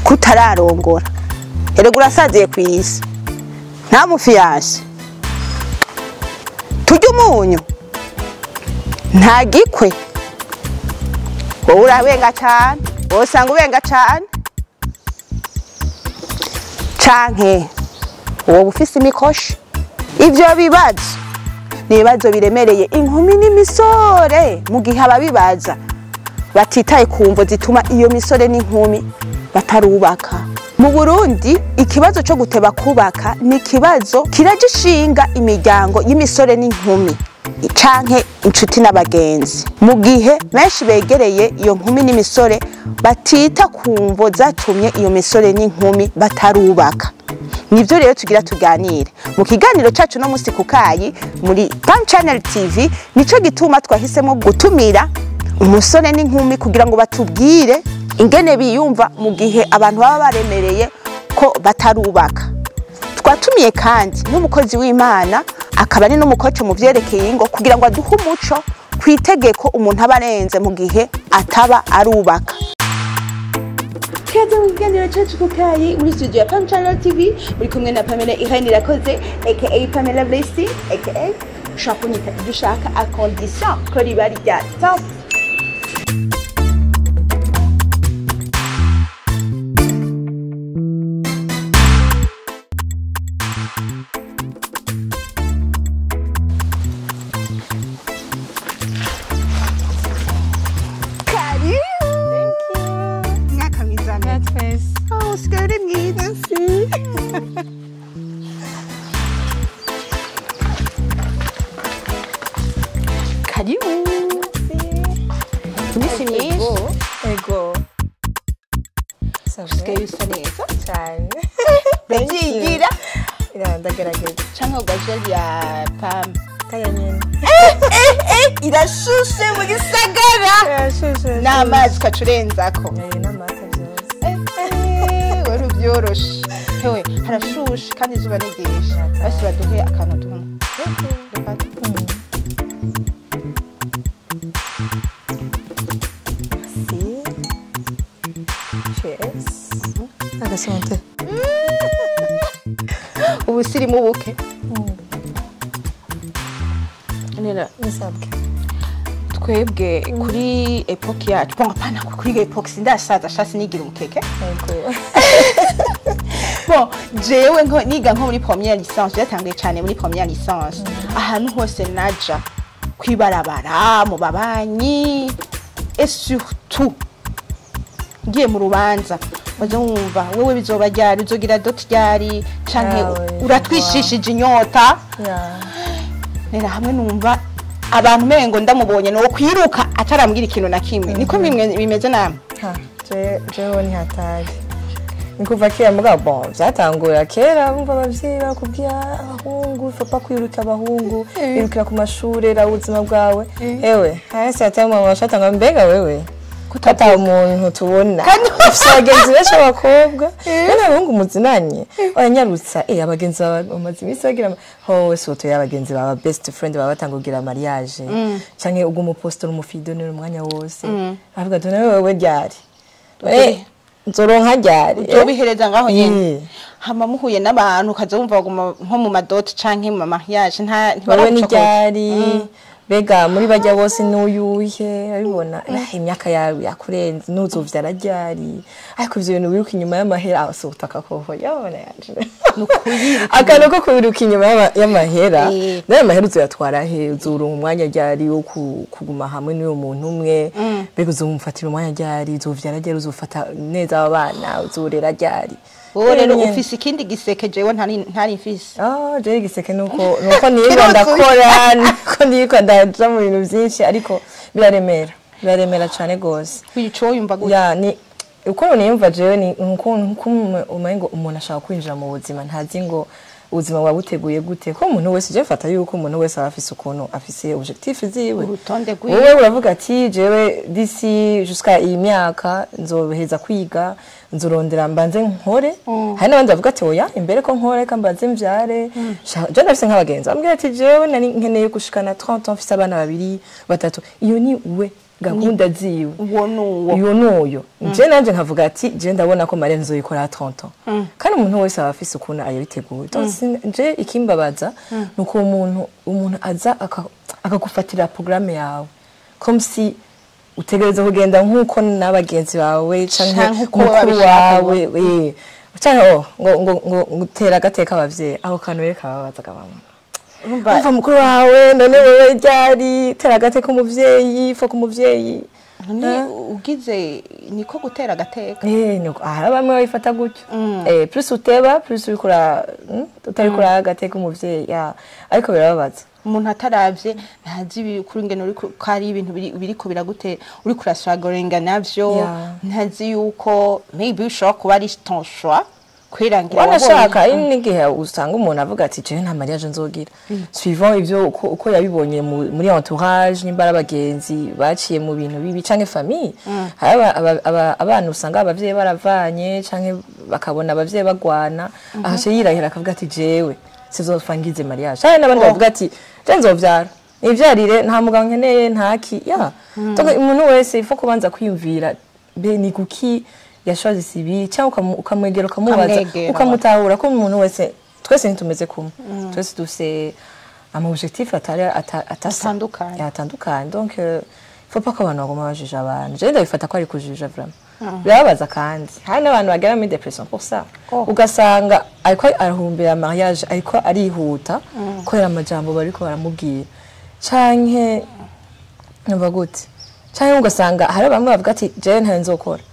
kutararongora erega urasaziye kwisi nta mufiyanse turya umunyu nta gikwe wowe urabenga cyane wowe usanga ubenga cyane canke wowe ufise imikoshi ivyo bibazo nibazo biremereye inkumi n'imisore mu gihe ababibaza batitaye kumvo zituma iyo misore n'inkumi batarubaka. Mu Burundi ikibazo cyo guteba kubaka ni kibazo kiragishinga imiryango y'imisore n'inkumi canke inshuti n'abagenzi, mu gihe benshi begereye iyo nkumi n'imisore batita kumvo zatumye iyo misore n'inkumi batarubaka. Nivyo rero tugira tuganire mu kiganiro cacu no musi kukayi muri Pan Channel TV. Nico gituma twahisemo gutumira umusore n'inkumi kugira ngo batubwire ingene biyumva mu gihe abantu baba baremereye ko batarubaka. Twatumiye kandi n'umukozi w'Imana akaba ari n'umukoce mu vyerekeye ingo kugira ngo aduhe umuco kwitegeko umuntu abarenze mu gihe ataba arubaka. Kaze mu kiganiro cacu kukayi muri studio ya Pan Channel TV muri kumwe na Pamela Irakoze aka Pamela Blessing aka Shakunyita dushaka a condition ko riba rya top. Ego. Usigaye usa neza cyane. Ndagigira ndagerageza canke ugajeli ya Pam kaya nyene. Irashushe mu gisagara. Irashushe. N'amazi kacurenzako. N'amata byose. Wari ubyoroshe. Hewe harashushe kandi izuba nigisha. Basi baduhe akantu tumwe. Agasante. Ubusirimu buke. Nera nisabwe. Twebwe kuri epoque yacu, bon apana kuri epoque sindasaza shasi nigira umukeke. Yego. Bon, jewe nko niga nko muri première licence, yatangiye cyane muri première licence. Ahantu hose naja kwibarabara mu babanyi et surtout ngiye mu rubanza baza wumva wewe bizoba ryari uzogira dot ryari canke uratwishishije inyota. Nera hamwe numva abantu mengo ndamubonye no kwiruka atarambwira ikintu na kimwe niko bimeze namwe. Jewe ni hatari nikuva kera mugabo byatangura kera bumva abavyeyi bakubwira abahungu papa kwiruka abahungu irukira ku mashure ra ubuzima bwawe ewe hasi atama washatanga mbega wewe kutata umuntu tubona abagenzi benshi abakobwa n'abahungu muzinanye abanyarutsa abagenzi bamaze imisi bagira ho soto y'abagenzi baba best friend baba batangugira mariage canke ubwo umupostor umufido ni umwanya wose avuga done wewe ryari nzoronka ryari utobihereza ngaho nyene hama muhuye n'abantu kazumva nko mu madot canke mu mariage ntibawe ni ryari bega muri bajya bose n'uyuhe abibona imyaka yawe yakurenze nuzovyara ryari ariko ivyo bintu wiruka inyuma y'amahera asotaka koho yabona yaje nukuyira akano ko kwiruka inyuma y'amahera nayo mahera uzayatwara he uzurunga umwanya ryari wo kuguma hamwe n'uyo muntu umwe bega uzumfatira umwanya ryari uzovyara ryari uzofata neza abana uzorera ryari wowe rero ufise ikindi giseke jewe ntari mfise je giseke nuko niba ndakora nuko ndiko ndaja mu bintu byinshi ariko biraremera cyane gose kwico yumva gute ya ni uko niyumva jewe ni nkuko umengo umuntu ashaka kwinjira mu buzima ntazi ngo ubuzima wabuteguye gute ko umuntu wese je fata yuko umuntu wese afise ukuntu afise objectif ziwe urutonde gwiwe wowe uravuga ati jewe d'ici jusqu'à iyi myaka nzoheza kwiga nzurondera mbanze nkore hari n'abandi bavuga ati oya imbere ko nkore kambanze mvyare je nafise nk'abagenzi ambwira ati jewe nari nkeneye gushikana 30 ans mfise abana babiri batatu iyo ni we gahunda ziwe uwo nuyo je nanje nkavuga ati je ndabona ko Maria nzoyikora 30 ans kandi umuntu wese aba afise ukuntu ayabiteguye je ikimbabaza nuko umuntu aza akagufatira programme yawe comme si utegereza kugenda nkuko nabagenzi bawe canke mukuru wawe canke ngo gutera agateka abavyeyi aho kantu reka babazaga bamwe umva mukuru wawe none wewe ryari tera agateka umuvyeyi fo kumuvyeyi ugize niko gutera agateka nuko aha bamwe bayifata gutyo plus uteba plus urikura utarikura agateka umuvyeyi ariko birababaza umuntu ataravye ntazi kuri ngene uri kari ibintu biriko biragute uri kurashagorenga navyo ntazi yuko maybe ushobora kuba ari ton choix kwirangira wanashaka n'igihe usanga umuntu avuga ati je nta mariage nzogira suivant ivyo uko yabibonye muri entourage n'imbara abagenzi baciye mu bintu bibi canke famille abana usanga abavyeyi baravanye canke bakabona abavyeyi bagwana ahace yirahira akavuga ati jewe sizofangize mariage cyane n'abandi bavuga ati je nzovyara nivyarire nta mugabo nkeneye ntaki donc umuntu wese ifo kubanza kwiyumvira be ni kuki yashoze sibi cyangwa ukamwegera ukamubaza ukamutahura ko umuntu wese twese ntumeze kumwe twese dufise ama objectif atandukanye donc faut pas ko abantu bagoma bajije abantu je ndabifata ko ari kujija vraiment birababaza kandi hari n'abantu bagera muri depression pour ça ugasanga ariko arahumbira mariage ariko arihuta korera amajambo bariko baramubwira canke numva gute canke ugasanga hari bamwe bavuga ati je nta nzokora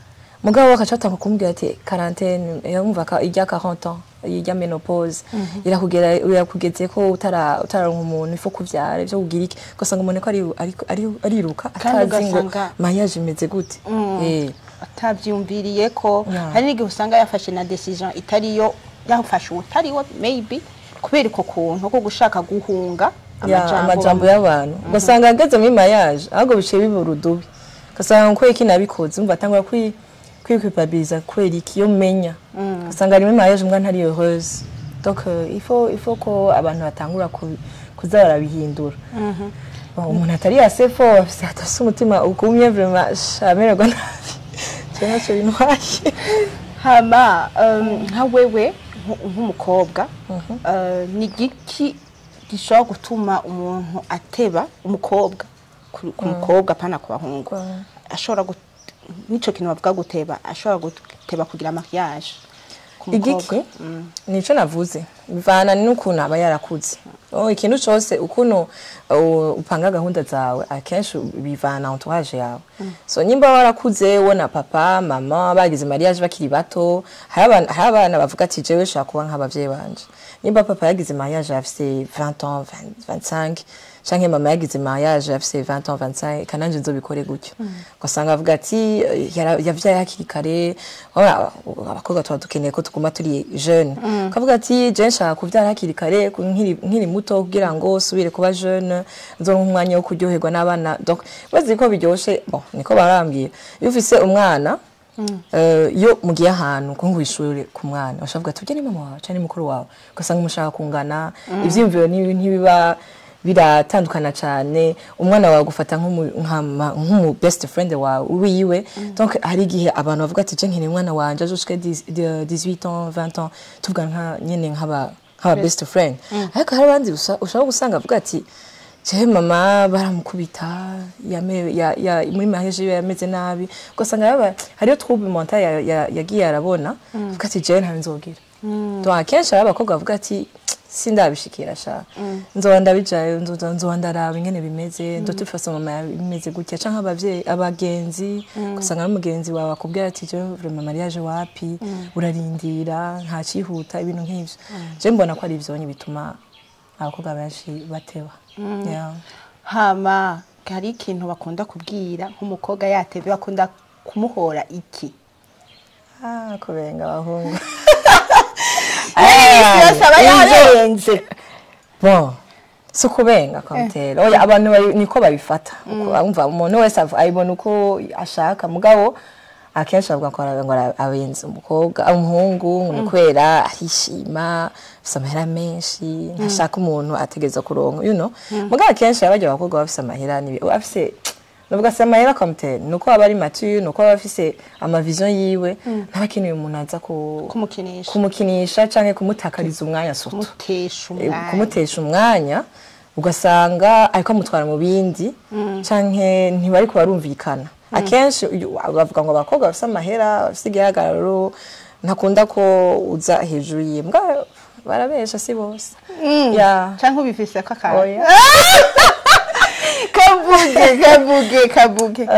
mugabo wakacata kukumbwira ati quarantaine yumva ka ijya 40 ans ijya menopause irakugeze ko utaronka umuntu ifo kuvyara ivyo kugira iki ugasanga umuntu ko ariruka atazi ngo mariage imeze gute atavyumviriye ko hari n'igihe usanga yafashe na decision itariyo yafashe utariwo maybe kubera ko kuntu ko gushaka guhunga amajambo y'abantu ugasanga ageze muri mariage ahubwo bice biburudubi ugasanga ko iki nabikoze umva atangura kwikupabiliza kwera iki yo menya ugasanga ari muri mariage mbwa ntari heureuse donc il faut ko abantu batangura kuza barabihindura umuntu atari assez fort atase umutima ukumye vraiment shamererwa nabi cyane cyo binwaye hama nka wewe nk'umukobwa ni giki gishobora gutuma umuntu ateba umukobwa ku mukobwa pana ku bahungu ashobora nico kintu bavuga guteba ashobora guteba kugira mariage igiki nico navuze bivana n'ukuntu aba yarakuze ikintu cyose ukuntu upanga gahunda zawe akenshi bivana entourage yawe so nyimba warakuze wona papa mama bagize mariage bakiri bato hari abana bavuga ati jewe shaka kuba nk'abavyeyi banje nyimba papa yagize mariage afise 20 ans 25 canke mama yagize mariage afise 20 ans 25 kananje nzobikore gutyo ugasanga avuga ati yavyaye hakiri kare abakobwa tuba dukeneye ko tuguma turi jeune kavuga ati je nshaka kuvyara hakiri kare nkiri muto kugira ngo subire kuba jeune nzo umwanya wo kuryoherwa n'abana donc bazi ko biryoshe niko barambwiye iyo ufise umwana yo mugiye ahantu ko ngwishurire ku mwana bashavuga tujye ni mama wawe cyane mukuru wawe ugasanga umushaka kungana ivyimviro ntibiba biratandukana cyane umwana wawe gufata nk'umu best friend wawe wiwe donc hari igihe abantu bavuga ati je nkene umwana wanje jusqu'à 18 ans 20 ans tuvuga nka nyene nk'aba best friend ariko hari abandi ushaka gusanga avuga ati je mama baramukubita muri mariage yameze nabi ugasanga hariyo trouble mental yagiye arabona avuga ati je nta nzogira donc akenshi abakobwa bavuga ati sindabishikira sha nzoba ndabijayo nzoba ndaraba ingene bimeze ndotufasa mama bimeze gutya canke abavyeyi abagenzi kusanga n'umugenzi wawe akubwira ati je vraiment mariage wapi urarindira nta cihuta ibintu nk'ivyo je mbona ko ari ivyonye bituma abakobwa benshi bateba hama hari ikintu bakunda kubwira nk'umukobwa yatebe bakunda kumuhora iki kubenga abahungu bon so kubenga kontera oya abantu niko babifata umva umuntu wese ayibona uko ashaka mugabo akenshi avuga ko abenze umukobwa umuhungu nukwera ahishima afise amahera menshi ntashaka umuntu ategeza kuronka mugabo akenshi abajya abakobwa bafise amahera afise nuvuga se amahera komite nuko aba ari mature nuko aba afise ama vision yiwe ntabakeneye umuntu aza kumukinisha canke kumutakariza umwanya soto kumutesha umwanya ugasanga ariko amutwara mu bindi canke ntibari ko barumvikana akenshi bavuga ngo abakobwa bafise amahera bafise igihagararo ntakunda ko uza hejuru yimbwa barabesha si bose ya canke ubifise ko akanya kabuge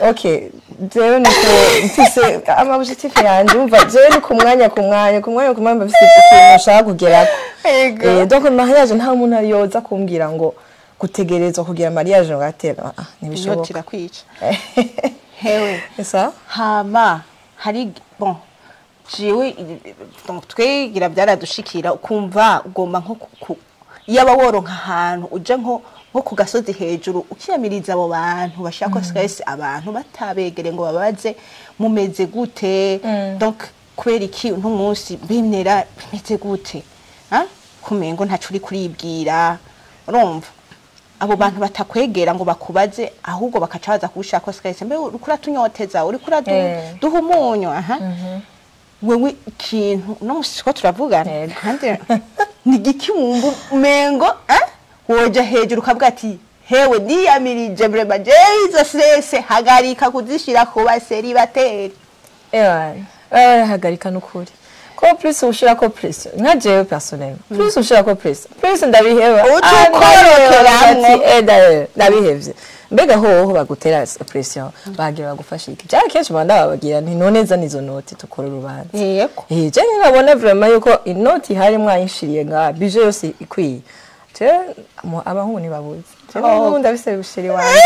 okay jewe nuko mfise amabujetifu yanje umva jewe ni kumwanya mbafise ikintu nshaka kugerako donc mariage nta muntu ariyoza kumbwira ngo gutegerezwa kugira mariage ngatera nibishoboka tirakwica hewe esa hama hari bon jewe donc twigira byaradushikira ukumva ugomba nko yaba woronka ahantu uje nko ku gasozi hejuru ukiyamiriza abo bantu bashaka stress abantu batabegere ngo babaze mumeze gute donc kwera iki ntumunsi bimera bimeze gute kumengo ntacu uri kuribwira urumva abo bantu batakwegera ngo bakubaze ahubwo bakacaza kugushaka stress mbe urikura tunyoteza urikura duha umunyu wewe ikintu no musiko turavugana kandi ni giki wumva umengo woja hejuru ukavuga ati hewe niyamirije brema jeizo stress hagarika kuzishira ku baseri bateri hagarika nukuri ko plus ushira ko plus nka jewe personnel plus ushira ko plus ndabiheba ndabihevye mbega hoho bagutera pression bagira bagufasha iki cyane kenshi banda babagira nti none za nizo note tukora urubanza yego je nkabona vraiment yuko inoti hari mwayishiriye nga budget yose ikwiye abahungu ntibabuze ubu ndabise bushiri wanjye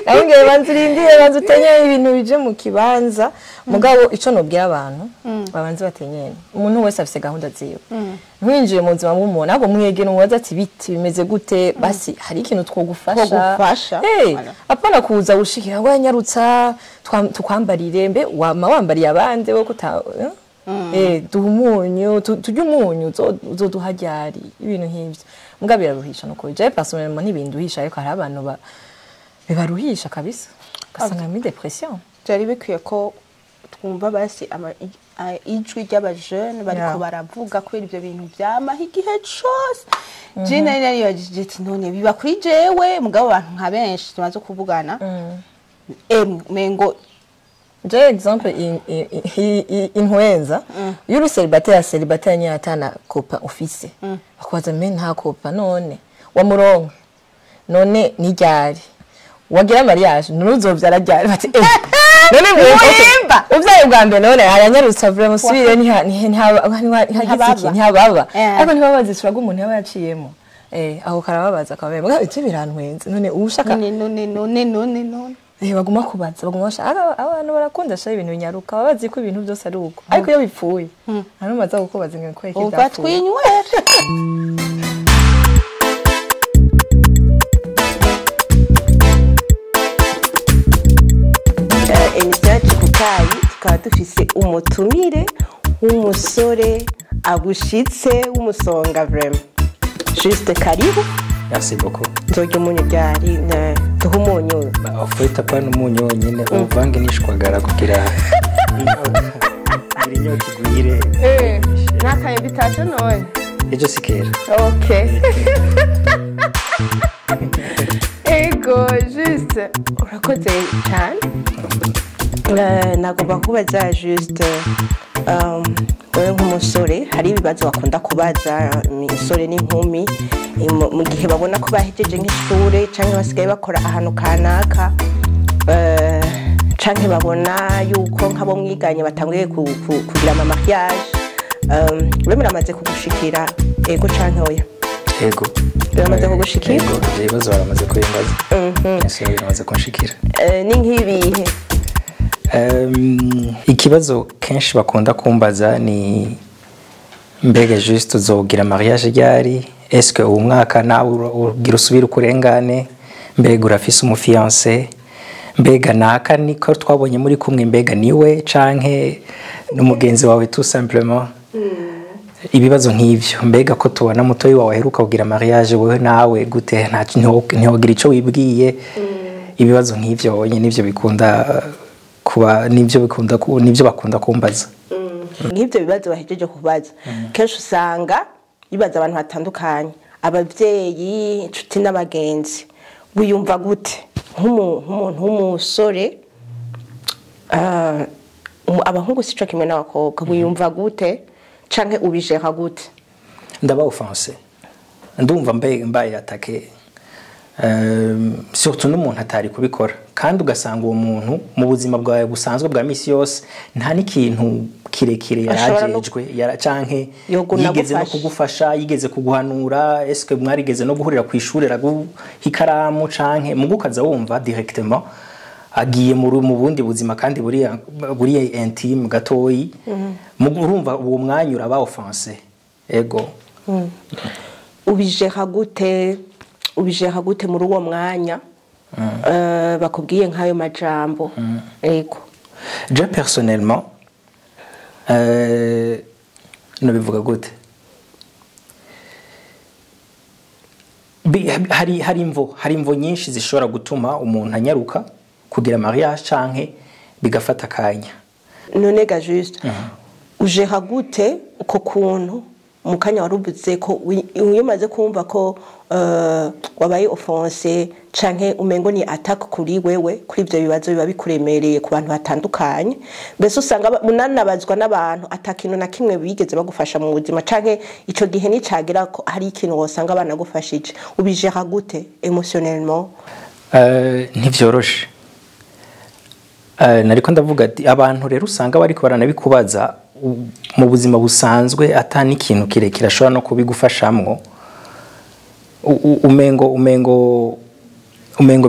nabongeye banzirindiye banzutenye ibintu bije mu kibanza mugabo ico nobwira abantu babanze batenyene umuntu wese afise gahunda ziwe nkwinjiye mu buzima bw'umuntu ahubwo mwegene umubaza ati biti bimeze gute basi hari ikintu twogufasha apana kuza gushikira ngo yanyarutsa tukwambarire mbe wambariye abandi wo kuta duhumunyu tujye umunyu uzoduharyari ibintu nk'ibyo mbwa biraruhisha nuko je personnellement ntibinduhisha ariko hari abantu bibaruhisha kabisa kasanga mi depression byari bikwiye ko twumva basi ijwi ry'abajene bariko baravuga ko ibyo bintu byamaha igihe cyose je nari yagije none biba kuri jewe mugabo abantu nka benshi tumaze kuvugana mengo je exemple inhwenza yuri célibataire nyatana kopa office akwaza men nta kopa none wamuronka none ni ryari wagira mariage nuzovyara ryari bati none mwemba uvyaye bwa mbere none aranyarutsa vraiment subire ntihababa ariko ntibabaze shiraga umuntu yaba yaciyemo aho karababaza akabemba icyo birantwenze none ushaka none baguma kubaza baguma bashaka abantu barakunda sha ibintu binyaruka babazi ko ibintu byose ari uko ariko iyo bipfuye hano maza gukubaza ngo kweke byapfuye uva twinywera enizaje kukayi tukaba dufise umutumire w'umusore agushitse w'umusonga vraiment juste karibu. Merci beaucoup. Nzojya umunyu byari duha umunyu. Ufite apana umunyu nyine uvange nishwagara kugira inyota igwire. Naka invitation noye. Ejo sikera. Okay. Ego juste urakoze cyane. Nagomba kubaza juste wewe nk'umusore hari ibibazo bakunda kubaza imisore n'inkumi mu gihe babona ko bahejeje nk'ishure canke basigaye bakora ahantu kanaka canke babona yuko nk'abo mwiganye batanguye kugira ama mariage we muramaze kugushikira ego canke oya? Ego biramaze kugushikira? Ego ibibazo baramaze kubimbaza. Ese biramaze kunshikira. Ni nk'ibihe? Ikibazo kenshi bakunda kumbaza ni mbega juste uzogira mariage ryari, est-ce que uwo mwaka nawe ugira usubira ukurengane, mbega urafise umufiancé, mbega naka niko twabonye muri kumwe, mbega niwe canke n'umugenzi wawe tout simplement. Ibibazo nk'ivyo, mbega ko tubona mutoyi wawe aheruka kugira mariage wewe nawe gute ntiwogira ico wibwiye. ibibazo nk'ivyo nyine nivyo bikunda kuba nivyo bakunda kumbaza. Nk'ibyo bibazo bahejeje kubaza kenshi usanga bibaza abantu batandukanye, abavyeyi, inshuti n'abagenzi. Wiyumva gute nk'umuntu w'umusore, abahungu sico kimwe n'abakobwa, wiyumva gute canke ubijeka gute? Ndaba offense, ndumva mbaye atake, surtout n'umuntu atari kubikora, kandi ugasanga uwo muntu mu buzima bwawe busanzwe bwa misi yose nta n'ikintu kirekire yarajejwe canke yigeze no kugufasha, yigeze kuguhanura, eske mwarigeze no guhurira ku ishure raguha ikaramu canke mugukaza wumva directement agiye mu bundi buzima kandi buri intime gatoyi, urumva uwo mwanya uraba offense. Ego. Ubijeka gute muri uwo mwanya bakubwiye nk'ayo majambo? Ego. Je personnellement nabivuga gute, hari imvo nyinshi zishobora gutuma umuntu anyaruka kugira mariage canke bigafata akanya. None ga juste ujeka gute uko kuntu mu kanya warubuze ko umaze kumva ko wabaye offense canke umengo ni attack kuri wewe, kuri ivyo bibazo biba bikuremereye ku bantu batandukanye, mbese usanga munanabazwa n'abantu atakintu na kimwe bigeze bagufasha mu buzima, canke ico gihe ni cagira ko hari ikintu wosanga banagufashije, ubijeka gute emotionnellement? Ntivyoroshe. Nariko ndavuga ati abantu rero usanga bariko baranabikubaza mu buzima busanzwe atani ikintu kirekire ashobora no kubigufashamwo, umengo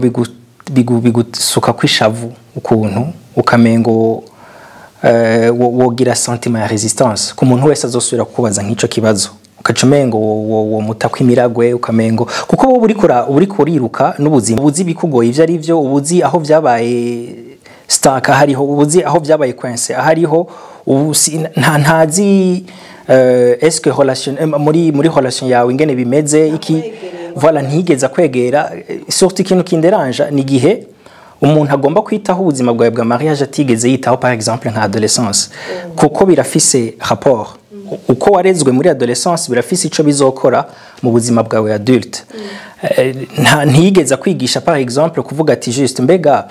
bigusuka kwishavu ukuntu ukamengo wogira sentiment ya resistance ku muntu wese azosubira kukubaza nk'ico kibazo, ukacumengo wo mutakwimiragwe, ukamengo kuko wowe uriko uriruka n'ubuzima, ubuzi bikugoye ivyo ari byo, ubuzi aho vyabaye staka hariho, ubuzi aho vyabaye coince ahariho, ntazi est-ce relation muri relation yawe ingene bimeze iki, voilà, ntigeza kwegera. Surtout ikintu kinderanja ni gihe umuntu agomba kwitaho ubuzima bwawe bwa mariage atigeze yitaho par exemple nka adolescence, kuko birafise rapport uko warezwe muri adolescence birafise ico bizokora mu buzima bwawe adulte. Ntigeza kwigisha par exemple kuvuga ati juste mbega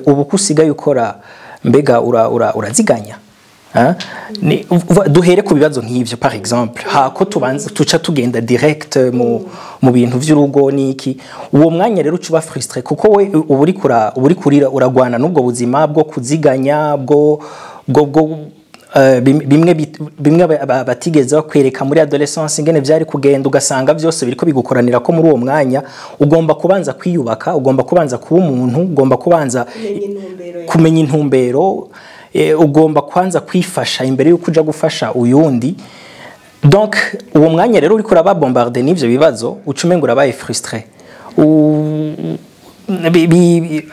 ubu kusigaye ukora mbega uraziganya. Duhere ku bibazo nk'ivyo par exemple, hako tuca tugenda direct mu bintu vy'urugo niki, uwo mwanya rero ucuba frustré kuko we uburi kurira uragwana n'ubwo buzima bwo kuziganya bwo bimwe batigeze bakwereka muri adolescence ingene vyari kugenda, ugasanga byose biriko bigukoranira ko muri uwo mwanya ugomba kubanza kwiyubaka, ugomba kubanza kuba umuntu, ugomba kubanza kumenya intumbero, ugomba kwanza kwifasha imbere yuko uja gufasha uyundi. Donc uwo mwanya rero uriko urababombarder n'ivyo bibazo ucumenga urabaye frustré,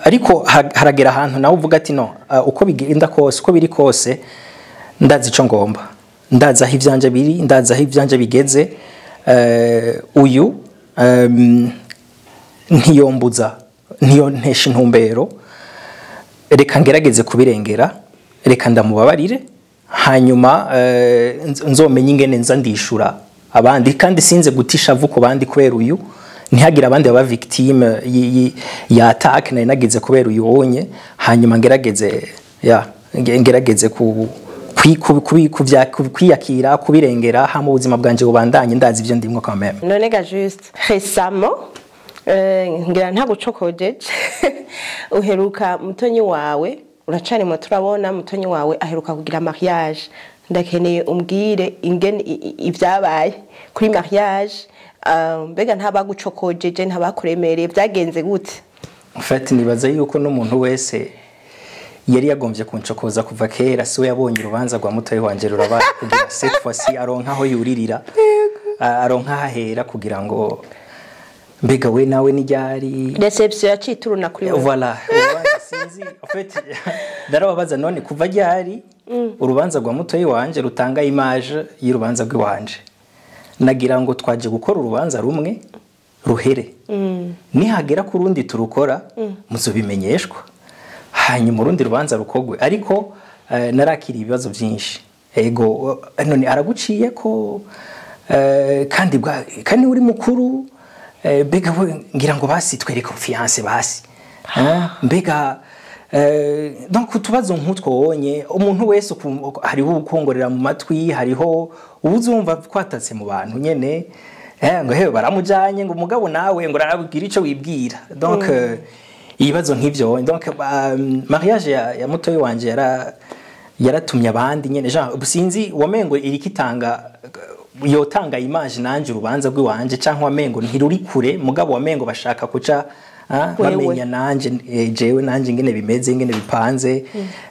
ariko haragera ahantu nawe uvuga ati no, uko bigenda kose, uko biri kose ndazi ico ngomba, ndazi aho ivyanje biri, ndazi aho ivyanje bigeze, uyu ntiyontesha intumbero, reka ngerageze kubirengera, reka ndamubabarire, hanyuma nzomenye ingene nza ndishura abandi, kandi sinze gutisha vuko bandi kubera uyu, ntihagira abandi baba victime ya attack nari nagize kubera uyu wonye, hanyuma ngerageze kwiyakira, kubirengera ha mu buzima bwanje bubandanye ndazi ivyo ndimwo quand même. None ga juste récemment ngira nta gucokoje uheruka mutonyi wawe, uracari mu turabona mutonyi wawe aheruka kugira mariage, ndakeneye umbwire ingene ivyabaye kuri mariage, mbega ntabagucokojeje ntabakuremereye, byagenze gute? En fait nibaza yuko n'umuntu wese yari yagombye kuncokoza kuva kera, so yabonye urubanza rwa mutoyi wanje rurabaye kugira cette fois-ci aronka aho yuririra, aronka hahera kugira ngo mbega we nawe ni ryari reception ya cituruna kuri we. Voilà, urubanza sinzi en fait ndarababaza none kuva ryari urubanza rwa mutoyi wanje rutanga image y'urubanza rw'iwanje, nagira ngo twaje gukora urubanza rumwe ruhere nihagera ku rundi turukora muzobimenyeshwa hanyuma urundi rubanza rukogwe ariko narakira ibibazo byinshi ego none araguciye ko kandi uri mukuru mbega ngira ngo basi twere confiance basi mbega donc utubazo nk'utwo wonye umuntu wese hariho ukongorera mu matwi hariho ubuzumva kwatatse mu bantu nyene ngo hewe baramujanye ngo umugabo nawe ngo arabwira ico wibwira donc ibibazo nk'ivyo donc mariage ya mutoyi wanje yaratumye abandi nyene Jean sinzi wamengo irikitanga yotanga image nanje urubanza rw'iwanje canke wamengo ntiruri kure mugabo wamengo bashaka kuca bamenya nanje jewe nanje ngene bimeze ngene bipanze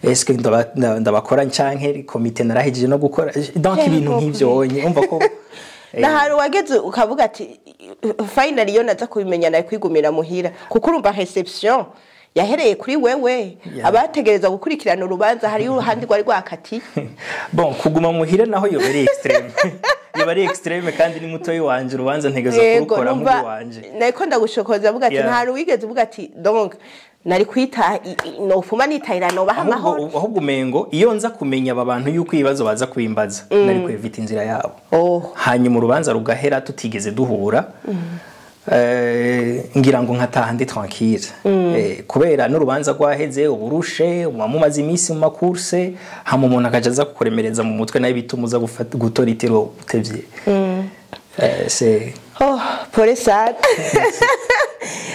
eske ndabakora canke komite narahije no gukora donc ibintu nk'ivyo onye umva ko nahari wageze ukavuga ati finally yo naza kubimenya nayo kwigumira muhira kuko urumva reception yahereye kuri wewe abategereza gukurikirana urubanza hari uruhandi rwari rwakati bon kuguma muhira naho yo very extreme yabari extreme kandi ni mutoyi wanje urubanza ntegezo kurukora mu wanje nako ndagushokoza avuga ati ntari wigeze uvuga ati donc nari kwita no fuma nitayira no bahamaho ahubwo umengo iyo nza kumenya aba bantu yuko ibibazo baza kwimbaza nari kwevita inzira yabo hanyuma urubanza rugahera tutigeze duhura ngira ngo nkataha ndi tranquille kubera n'urubanza rwaheze uburushe mumaze iminsi mu makurse hama umuntu akajaza kukuremereza mu mutwe nayo bitumuza gutora itiro utevye c'est pole sad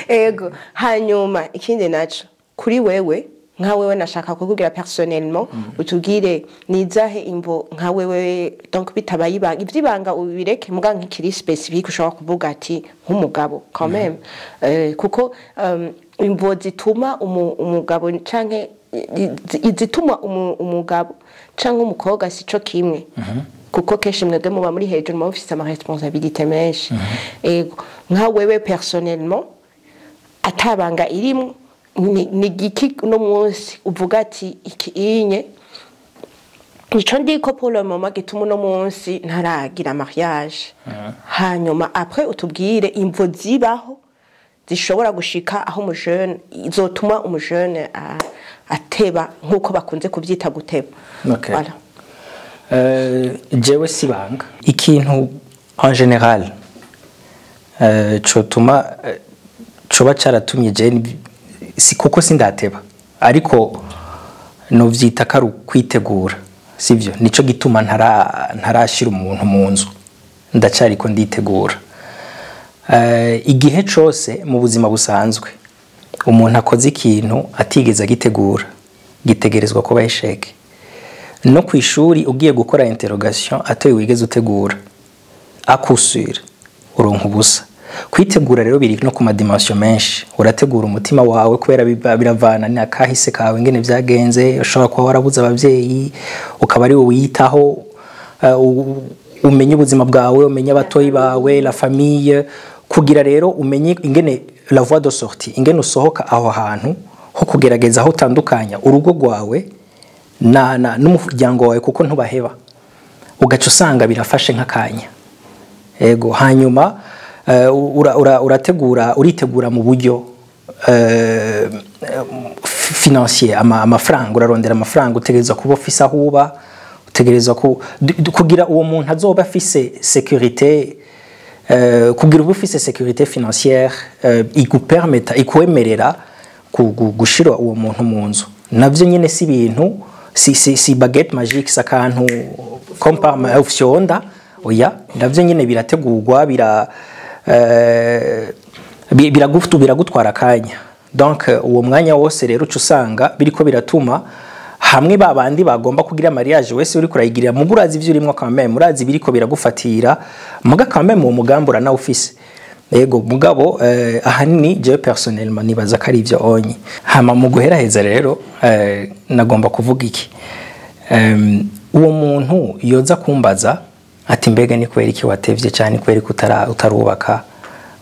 ego hanyuma ikindi naco kuri wewe nka wewe nashaka kukubwira personnellement utugire nizahe imvo nka wewe donc bitabayibanga ivyibanga ubireke muga nk'ikiri specifique ushobora kuvuga ati nk'umugabo quand même kuko imvo zituma umugabo canke zituma umugabo canke umukobwa sico kimwe kuko kenshi mwebwe muba muri hejuru muba mufise ama responsabilité menshi ego nka wewe personnellement atabanga irimo ni giki no munsi uvuga ati iki inye nico ndiko pour le moment gituma no munsi ntaragira mariage hanyuma après utubwire imvo zibaho zishobora gushika aho umujeune izotuma umujeune ateba nkuko bakunze kuvyita guteba voilà jewe sibanga ikintu en général cotuma coba caratumye je si kuko sindateba ariko no vyita karu kwitegura sivyo nico gituma ntarashira umuntu mu nzu ndacari ko nditegura igihe cose mu buzima busanzwe umuntu akoze ikintu atigeze agitegura gitegerezwa kuba esheke no kwishuri ugiye gukora interrogation atoye wigeze utegura akusura uronka ubusa kwitegura rero biri no ku madimension menshi urategura umutima wawe kubera biravana ni akahise kawe ngene vyagenze ushobora kuba warabuze abavyeyi ukaba ari wowe yitaho umenye ubuzima bwawe umenye abatoyi bawe la famille kugira rero umenye ingene la voie de sortie ingene usohoka aho hantu ho kugerageza aho tandukanya urugo rwawe n'umuryango wawe kuko ntubaheba ugaca usanga birafashe nk'akanya ego hanyuma uritegura mu buryo financier amafaranga urarondera amafaranga utegereza kuba ofisa huba utegereza kugira uwo muntu azoba afise sécurité kugira uba ufise sécurité financière igupermeta ikwemerera gushira uwo muntu mu nzu navyo nyene si ibintu si baguette magique sakantu compare ufyonda oya navyo nyene birategurwa biragutwara akanya donc uwo mwanya wose rero ucusanga biriko biratuma hamwe babandi bagomba kugira mariage wese uri kurayigirira mugurazi ivyo urimo quand même murazi biriko biragufatira muga quand même uwo mugambura na ufise yego mugabo ahanini je personnellement nibaza kari ivyo onye hama mu guheraheza rero nagomba kuvuga iki uwo muntu yoza kumbaza ati mbega ni kweri iki watevye cyane kweri utarubaka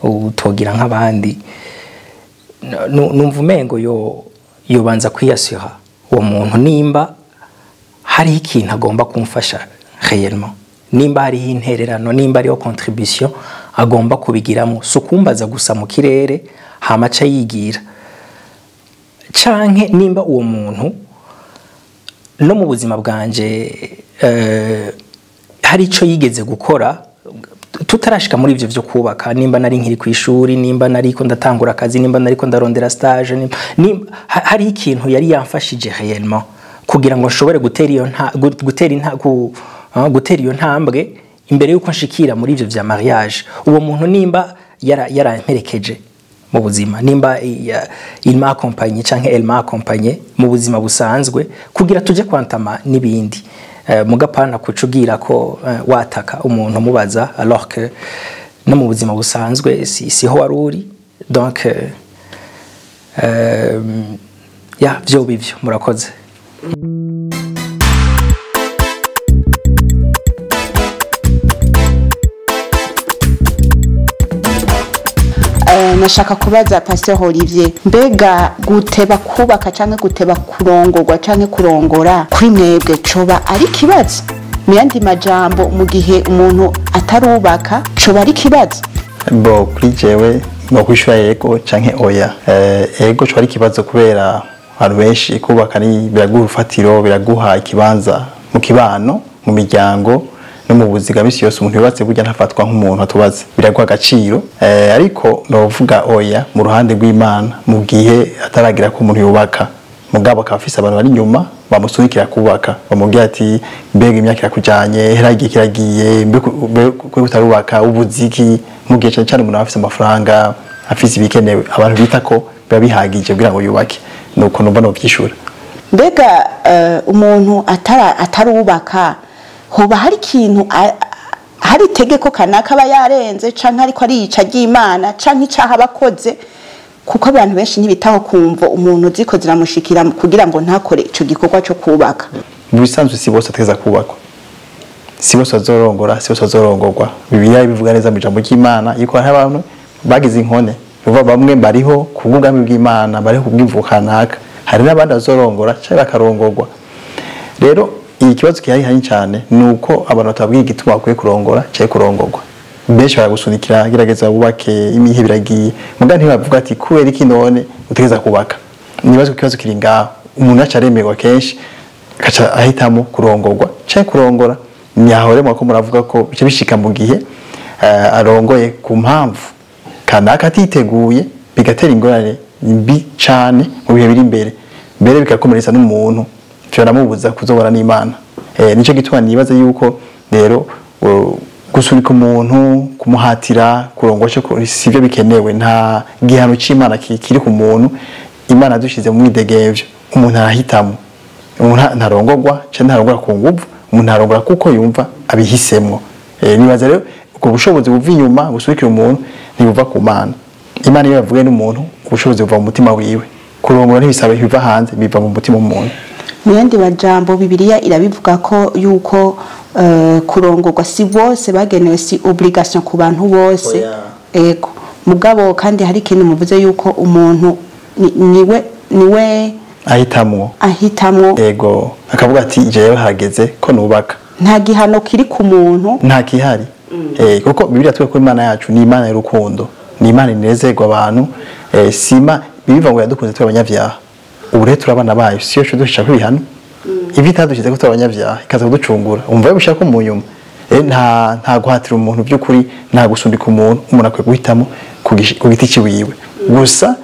utogira nk'abandi numva umengo yobanza kwiyasura uwo muntu nimba hari ikintu agomba kumfasha réellement nimba hari intererano nimba ari contribution agomba kubigiramo so kumbaza gusa mu kirere hamaca yigira canke nimba uwo muntu no mu buzima bwanje hari ico yigeze gukora tutarashika muri ivyo vyo kubaka nimba nari nkiri ku ishuri nimba nariko ndatangura akazi nimba nariko ndarondera stage hari ikintu yari yamfashije réellement kugira ngo nshobore gutera iyo ntambwe imbere yuko nshikira muri ivyo vya mariage uwo muntu nimba yaramperekeje mu buzima nimba il m'a accompagné canke elle m'a accompagné mu buzima busanzwe kugira tuje kwantama nibindi mugapana kucugira ko wataka umuntu mubaza alors que no mu buzima busanzwe siho waruri donc ya vyo bivyo murakoze. Nashaka kubaza Pasteur Olivier mbega guteba kubaka canke guteba kurongorwa canke kurongora kuri mwebwe coba ari kibazo mu yandi majambo mu gihe umuntu atarubaka coba ari kibazo bo kuri jewe no kwishura yego canke oya ego coba ari kibazo kubera abantu benshi kubaka ni biraguha urufatiro biraguha ikibanza mu kibano mu miryango no mu buziga bisi yose umuntu yubatse burya ntafatwa nk'umuntu atubaze biraguha agaciro ariko novuga oya mu ruhande rw'Imana mu gihe ataragira ko umuntu yubaka mugabo akafisa abantu bari nyuma bamusunikira kubaka bamubwira ati mbega imyaka yakujanye heragiye kiragiye mbega utarubaka ubuziki mu gihe cyane umuntu afise amafaranga afise ibikenewe abantu bita ko biba bihagije kugira ngo yubake nuko numva no byishura mbega umuntu atarubaka hoba hari ikintu hari tegeko kanaka aba yarenze canke ariko ari yica ry'Imana canke icaha abakoze kuko abantu benshi ntibitaho kumva umuntu ziko ziramushikira kugira ngo ntakore ico gikorwa cyo kubaka mu bisanzwe si bose ateza kubakwa si bose azorongora si bose azorongorwa Bibiliya bivuga neza mu ijambo ry'Imana yuko hari abantu bagize inkone uva bamwe bariho kubw'ubwami bw'Imana bariho kubw'imvukanaka hari n'abandi bazorongora cyangwa bakarongorwa rero ikibazo kihari hani cyane nuko abantu batabwiye igituma bakwiye kurongora cyangwa kurongorwa benshi baragusunikira gerageza bubake imihe biragiye muga ntibavuga ati kubera iki none utegeza kubaka nibazo kibazo kiri ngaho umuntu acaremerwa kenshi kaca ahitamo kurongorwa cyangwa kurongora nyahore mwako muravuga ko bice bishika mu gihe arongoye ku mpamvu kanaka atiteguye bigatera ingorane mbi cyane mu bihe biri imbere mbere bikakomeretsa n'umuntu cyanamubuza kuzobora n'Imana nico gituma nibaza yuko rero gusunika umuntu kumuhatira kurongwa cyo sivyo bikenewe nta gihano c'Imana kiri ku muntu Imana dushize mu midegevyo umuntu arahitamo umuntu ntarongorwa cyane ntarongora ku nguvu umuntu arongora kuko yumva abihisemwo nibaza rero ubwo bushobozi buva inyuma busubikira umuntu ntibuva ku Mana Imana iyo yavuye n'umuntu ubushobozi buva mu mutima wiwe kurongora ntibisaba biva hanze biva mu mutima w'umuntu Muyandi majambo Bibiliya irabivuga ko yuko kurongorwa si bose bagenewe si obligation ku bantu bose ego mugabo kandi hari ikintu muvuze yuko umuntu niwe ahitamwo ego akavuga ati jewe hageze ko nubaka nta gihano kiri ku muntu nta kihari kuko Bibiliya tuwe ko Imana yacu ni Imana y'urukundo ni Imana inezerwa abantu sima bibiva ngo yadukunze twe abanyavyaha ubure turabana bayo siyo cyo dushaka kwihana ibita dushize ko turabanyavyaha ikaza kuducungura umva bishaka mu nyuma nta guhatira umuntu by'ukuri nta gusundika umuntu akwiye guhitamo ku giti ciwiwe gusa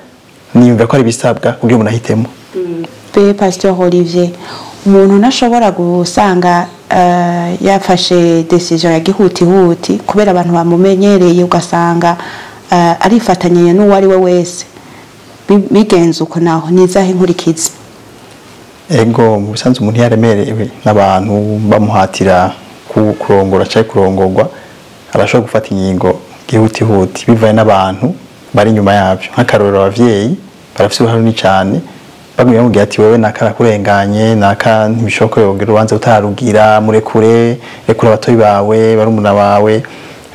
niyumva ko ari bisabwa kugira umuntu ahitemo pe Pasteur Olivier umuntu nashobora gusanga yafashe decision ya gihutihuti kubera abantu bamumenyereye ugasanga arifatanyije n'uwo ari we wese bigenze uko naho nizahe nkurikizi ego mu bisanzwe umuntu yaremerewe n'abantu bamuhatira kurongora cyangwa kurongorwa arashobora gufata ingingo gihutihuti bivaye n'abantu bari inyuma yabyo nk'akarorero abavyeyi barafite uruhare cyane bagumye bamubwira ati wewe nakara kurenganye naka ntibishoboka yogera ubanza utarugira murekure rekura abatoyi bawe barumuna bawe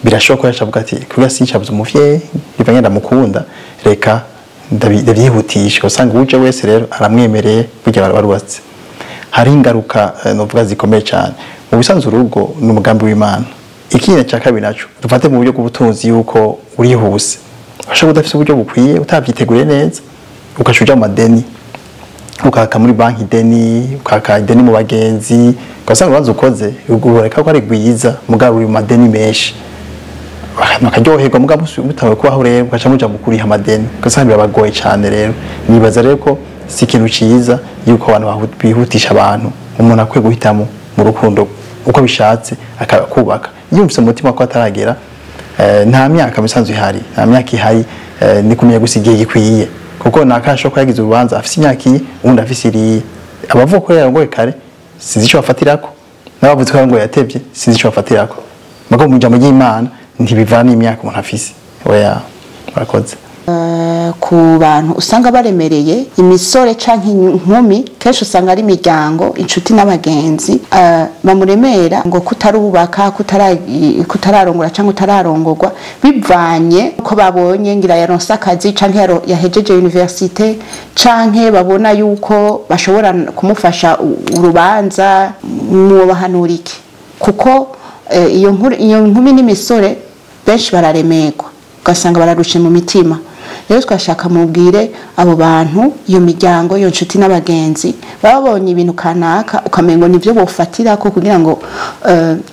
birashoboka yacavuga ati kugira sincabuza umuvyeyi bivanye ndamukunda reka ndabyihutisha usanga uje wese rero aramwemereye burya barubatse hari ingaruka novuga zikomeye cyane mu bisanzwe urugo n'umugambi w'Imana ikindi cya kabiri naco dufate mu buryo bw'ubutunzi yuko urihuse ashobora kudafite uburyo bukwiye utavyiteguriye neza ugashuja mu madeni ukaka muri banki deni ukaka deni mu bagenzi ugasanga ubanza ukoze ureka ko ari gwiza mugabo uri mu madeni menshi bakaryoherwa mugabo mutawe kubaho rero ugaca muja mu kuriha amadeni ugasanga birabagoye cyane rero nibaza rero ko si ikintu ciza yuko abantu bihutisha abantu umuntu akwiye guhitamo mu rukundo uko bishatse akubaka yumvise umutima ko ataragera nta myaka misanzu ihari nta myaka ihari ni kumenya gusa igihe gikwiye kuko nakasho ko yagize urubanza afise imyaka undi afise iriye abavuga ko yarongoye kare sinzi ico bafatirako n'abavuze ko yarongoye yatevye sinzi ico bafatirako mugabo mu jambo ry'Imana ntibivana imyaka umuntu afise oya barakoze ku bantu usanga baremereye imisore canke inkumi kenshi usanga ari imiryango inshuti n'abagenzi bamuremera ngo kutarubaka kutararongora canke utararongorwa bivanye ko babonye ngira yaronse akazi canke yahejeje universite canke babona yuko bashobora kumufasha urubanza mu bahanurike kuko iyo nkumi n'imisore benshi bararemerwa ugasanga bararushe mu mitima rero twashaka mubwire abo bantu iyo miryango iyo nshuti n'abagenzi babonye ibintu kanaka ukamengo nivyo bofatira ko kugira ngo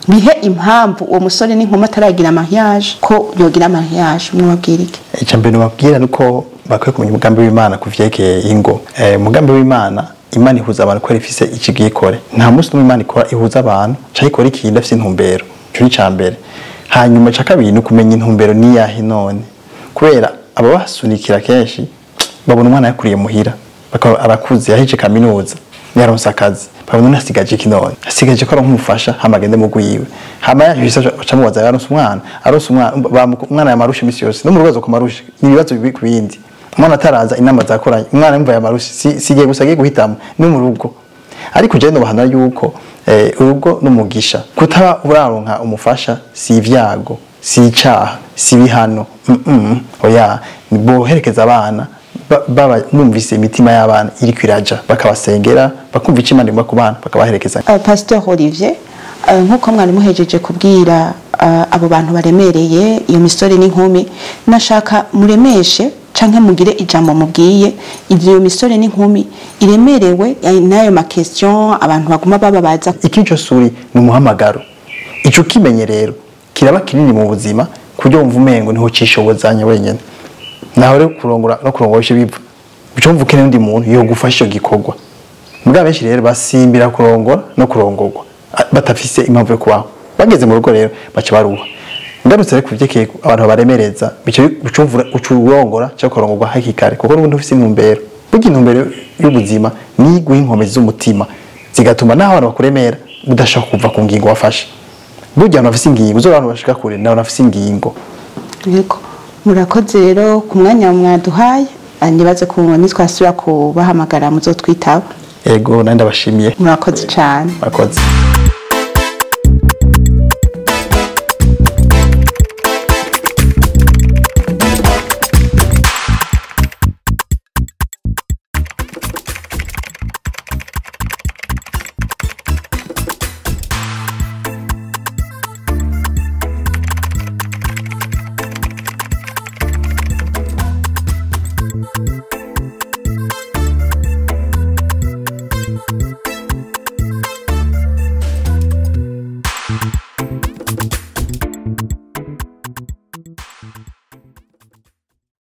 bihe impamvu uwo musore n'inkumi ataragira mariage ko yogira mariage mwabwira iki icambere babwira nuko bakwiye kumenya umugambi w'Imana kuvyekeye ingo umugambi w'Imana Imana ihuza abantu ko rifise ikigikore nta musi n'Imana ikora ihuza abantu cyayikora ikintu afise intumbero cyo nicambere hanyuma ca kabiri nukumenya intumbero ni yahe none kubera ababasunikira kenshi babona umwana yakuriye muhira arakuze yahice kaminuza yaronse akazi babona nasigaje kinone asigaje ko aronkumufasha hamagende mu gwiwe hama yahise acamubaza yaronse umwana yamarusha imisi yose no mu rubazo ku marusha nibibazo bibi kubindi umwana ataraza inama zakoranye umwana yumva yamarusha sigiye gusagiye guhitamo no mu rugo ariko je no bahana yuko urugo n'umugisha kutaba uraronka umufasha si ivyago si icaha si bihano oya boherekeza abana baba numvise imitima y'abana iri kwiraja bakabasengera bakumva icimana imba ku bana bakabaherekeza Pasteur Olivier nkuko mwari muhejeje kubwira abo bantu baremereye iyo misore n'inkumi nashaka muremeshe canke mugire ijambo mubwiye ivyo misore n'inkumi iremerewe nayo ma question abantu baguma bababaza ikico suri ni umuhamagaro ico kimenye rero kiraba kinini mu buzima kujya wumva umengo niho cishobozanya wenyene naho rero kurongora no kurongosha biva bico mvuke n'undi muntu yo gufasha gikorwa mbwa benshi rero basimbira kurongora no kurongorwa batafise impamvu yo kubaho bageze mu rugo rero baca baruha ndarutse rero kuvyekeye abantu baremereza bico ucumvura ucurongora cyo kurongorwa hakikare kuko n'ubundi ufise intumbero burya intumbero y'ubuzima ni guha inkomezi z'umutima zigatuma naho abantu bakuremera udashaka kuva ku ngingo wafashe burya abantu bafise ingingo zo abantu bashika kure naho bafise ingingo yego murakoze rero ku mwanya mwaduhaye nibaze ko nitwasubira kubahamagara muzotwitaba yego nandi ndabashimiye murakoze cyane murakoze